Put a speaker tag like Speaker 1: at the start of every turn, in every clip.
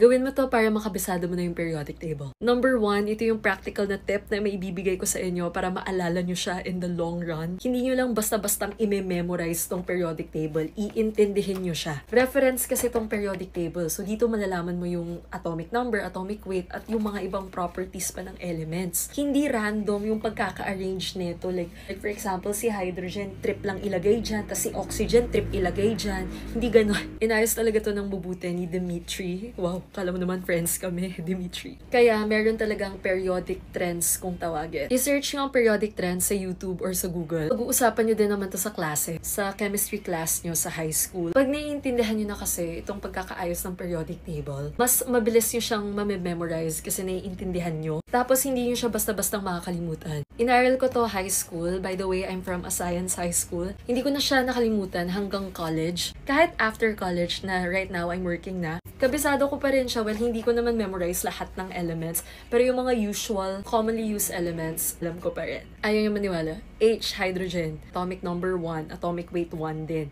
Speaker 1: Gawin mo to para makabisado mo na yung periodic table. Number 1, ito yung practical na tip na may ibibigay ko sa inyo para maalala nyo siya in the long run. Hindi nyo lang basta-bastang i-memorize tong periodic table. Iintindihin nyo siya. Reference kasi tong periodic table. So dito malalaman mo yung atomic number, atomic weight, at yung mga ibang properties pa ng elements. Hindi random yung pagkaka-arrange nito. Like for example, si hydrogen, trip lang ilagay dyan, tas si oxygen, trip ilagay dyan. Hindi ganon. Inayos talaga to ng mabuti ni Dimitri. Wow, kala mo naman friends kami, Dimitri. Kaya meron talagang periodic trends kung tawagin. I-search nyo ang periodic trends sa YouTube or sa Google. Pag-uusapan nyo din naman to sa klase, sa chemistry class nyo sa high school. Pag naiintindihan nyo na kasi itong pagkakaayos ng periodic table, mas mabilis nyo siyang mamememorize kasi naiintindihan nyo. Tapos hindi nyo siya basta-bastang makakalimutan. Inaral ko to high school. By the way, I'm from a science high school. Hindi ko na siya nakalimutan hanggang college. Kahit after college na right now I'm working na, kabisado ko pa rin siya. Well, hindi ko naman memorize lahat ng elements. Pero yung mga usual, commonly used elements, alam ko pa rin. Ayaw yung maniwala. H, hydrogen. Atomic number 1. Atomic weight 1 din.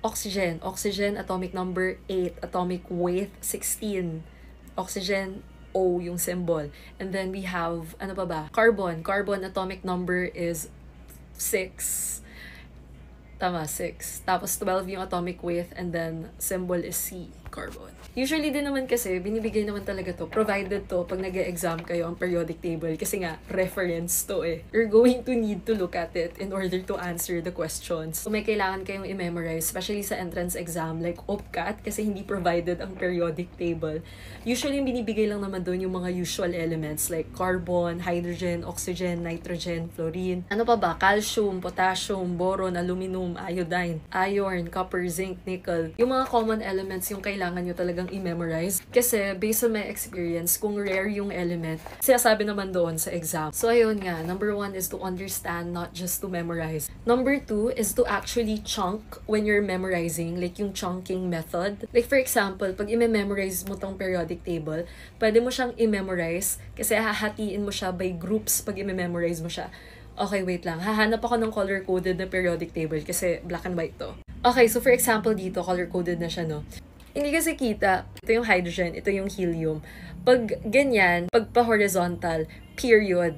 Speaker 1: Oxygen. Oxygen, atomic number 8. Atomic weight 16. Oxygen, O yung symbol. And then we have, ano pa ba? Carbon. Carbon, atomic number is 6. Tama, 6. Tapos 12 yung atomic weight and then symbol is C, carbon. Usually din naman kasi, binibigay naman talaga to, provided to, pag nag-e-exam kayo ang periodic table, kasi nga, reference to eh. You're going to need to look at it in order to answer the questions. Kung may kailangan kayong i-memorize, especially sa entrance exam, like OPCAT, kasi hindi provided ang periodic table, usually binibigay lang naman doon yung mga usual elements, like carbon, hydrogen, oxygen, nitrogen, fluorine. Ano pa ba? Calcium, potassium, boron, aluminum, iodine, iron, copper, zinc, nickel. Yung mga common elements yung kailangan nyo talagang i-memorize. Kasi, based on my experience, kung rare yung element, sinasabi naman doon sa exam. So, ayun nga. Number 1 is to understand, not just to memorize. Number 2 is to actually chunk when you're memorizing, like yung chunking method. Like, for example, pag i-memorize mo tong periodic table, pwede mo siyang i-memorize kasi hahatiin mo siya by groups pag i-memorize mo siya. Okay, wait lang. Hahanap ako ng color-coded na periodic table kasi black and white to. Okay, so for example dito, color-coded na siya, no? Hindi kasi kita, ito yung hydrogen, ito yung helium. Pag ganyan, pag pa-horizontal, period.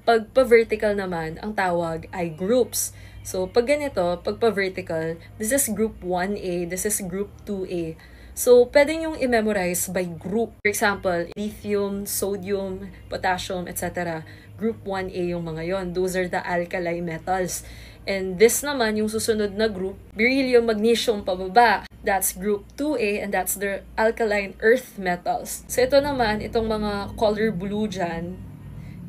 Speaker 1: Pag pa-vertical naman, ang tawag ay groups. So, pag ganito, pag pa-vertical, this is group 1A, this is group 2A. So, pwede niyong i-memorize by group. For example, lithium, sodium, potassium, etc. Group 1A yung mga yon. Those are the alkali metals. And this naman, yung susunod na group, beryllium, magnesium, pababa. That's group 2A and that's the alkaline earth metals. So, ito naman, itong mga color blue dyan,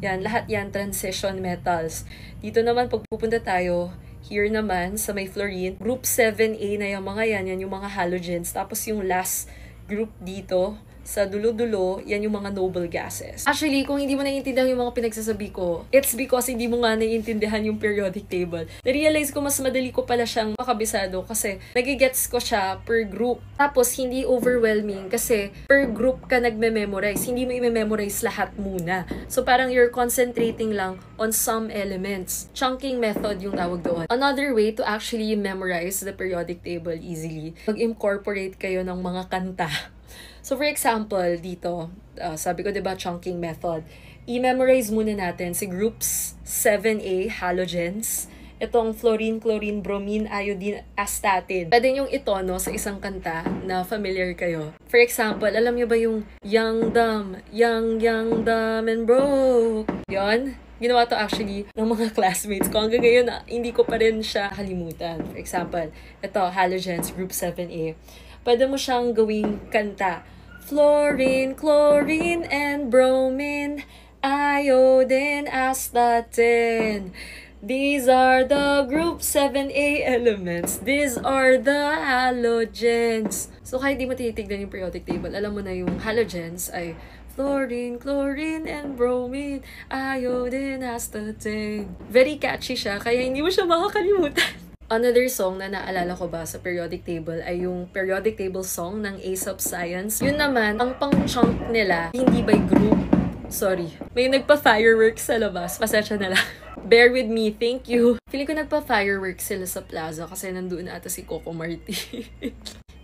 Speaker 1: yan, lahat yan, transition metals. Dito naman, pag pupunta tayo, here naman, sa may fluorine, group 7A na yung mga yan yung mga halogens. Tapos yung last group dito, sa dulo-dulo, yan yung mga noble gases. Actually, kung hindi mo naiintindihan yung mga pinagsasabi ko, it's because hindi mo nga naiintindihan yung periodic table. Na-realize ko mas madali ko pala siyang makabisado kasi nagigets ko siya per group. Tapos, hindi overwhelming kasi per group ka nagme-memorize. Hindi mo i-memorize lahat muna. So, parang you're concentrating lang on some elements. Chunking method yung tawag doon. Another way to actually memorize the periodic table easily, mag-incorporate kayo ng mga kanta. So, for example, dito, sabi ko, diba, chunking method. I-memorize muna natin si groups 7A, halogens. Itong fluorine, chlorine, bromine, iodine, astatin. Pwede yung itono sa isang kanta na familiar kayo. For example, alam nyo ba yung young, dumb, and broke? Yon. Ginawa to actually ng mga classmates ko. Hanggang ngayon, hindi ko pa rin siya kalimutan. For example, ito, halogens, group 7A. Pwede mo siyang gawing kanta. Fluorine, chlorine, and bromine, iodine, astatin. These are the group 7A elements. These are the halogens. So, kahit di mo tinitignan yung periodic table, alam mo na yung halogens ay fluorine, chlorine, and bromine, iodine, astatin. Very catchy siya, kaya hindi mo siya makakalimutan. Another song na naalala ko ba sa periodic table ay yung periodic table song ng Ace of Science. Yun naman, ang pang-chunk nila, hindi by group. Sorry. May nagpa-fireworks sa labas. Pasensya na lang. Bear with me. Thank you. Feeling ko nagpa-fireworks sila sa plaza kasi nandoon ata si Coco Marti.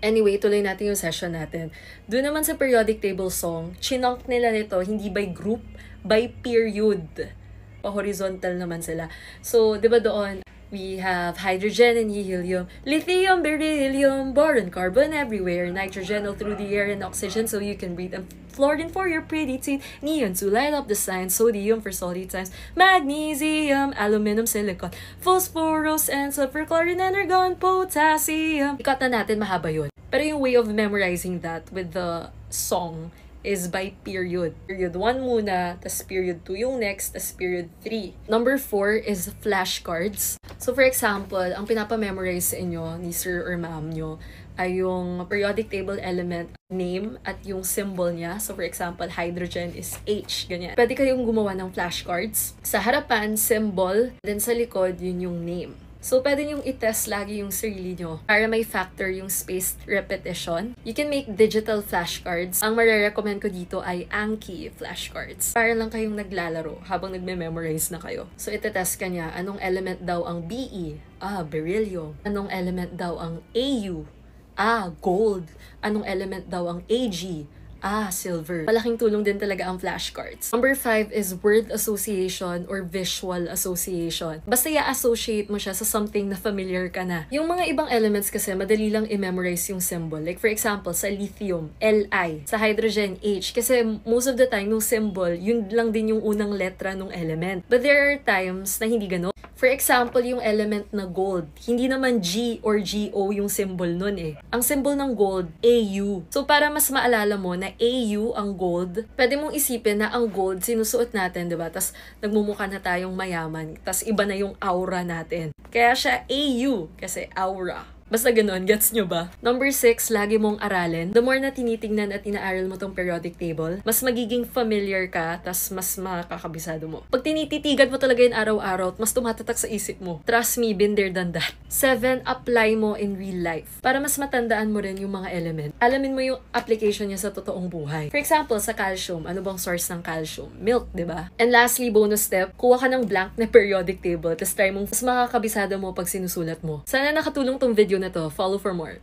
Speaker 1: Anyway, tuloy natin yung session natin. Doon naman sa periodic table song, chinunk nila nito hindi by group, by period. Pa-horizontal naman sila. So, di ba doon, we have hydrogen and helium, lithium, beryllium, boron, carbon everywhere, nitrogen all through the air and oxygen so you can breathe, and fluorine for your pretty teeth, neon to light up the sign, sodium for salty times, magnesium, aluminum, silicon, phosphorus, and sulfur, chlorine, and argon, potassium. Ikat na natin, mahaba yun. Pero yung way of memorizing that with the song is by period. Period 1 muna, tas period 2 yung next, tas period 3. Number 4 is flashcards. So for example, ang pinapamemorize sa inyo ni sir or ma'am nyo ay yung periodic table element name at yung symbol niya. So for example, hydrogen is H, ganyan. Pwede kayong gumawa ng flashcards. Sa harapan, symbol, then sa likod, yun yung name. So, pwede niyong i-test lagi yung sarili nyo para may factor yung spaced repetition. You can make digital flashcards. Ang marirecommend ko dito ay Anki flashcards. Para lang kayong naglalaro habang nagme-memorize na kayo. So, itetest ka niya, anong element daw ang Be? Beryllium. Anong element daw ang Au? Gold. Anong element daw ang Ag? Silver. Malaking tulong din talaga ang flashcards. Number 5 is word association or visual association. Basta i-associate mo siya sa something na familiar ka na. Yung mga ibang elements kasi, madali lang i-memorize yung symbol. Like for example, sa lithium, Li. Sa hydrogen, H. Kasi most of the time, yung symbol, yun lang din yung unang letra ng element. But there are times na hindi ganun. For example, yung element na gold, hindi naman G or GO yung symbol nun eh. Ang symbol ng gold, AU. So para mas maalala mo na AU ang gold, pwede mong isipin na ang gold sinusuot natin, diba? Tas nagmumukha na tayong mayaman. Tas iba na yung aura natin. Kaya siya AU kasi aura. Basta ganun, gets nyo ba? Number 6, lagi mong aralin. The more na tinitingnan at inaaral mo tong periodic table, mas magiging familiar ka, tas mas makakabisado mo. Pag tinititigan mo talaga yung araw-araw, mas tumatatak sa isip mo. Trust me, been there, done that. 7, apply mo in real life. Para mas matandaan mo rin yung mga element. Alamin mo yung application niya sa totoong buhay. For example, sa calcium, ano bang source ng calcium? Milk, diba? And lastly, bonus step, kuha ka ng blank na periodic table, tas try mong mas makakabisado mo pag sinusulat mo. Sana nakatulong tong video na to. Follow for more.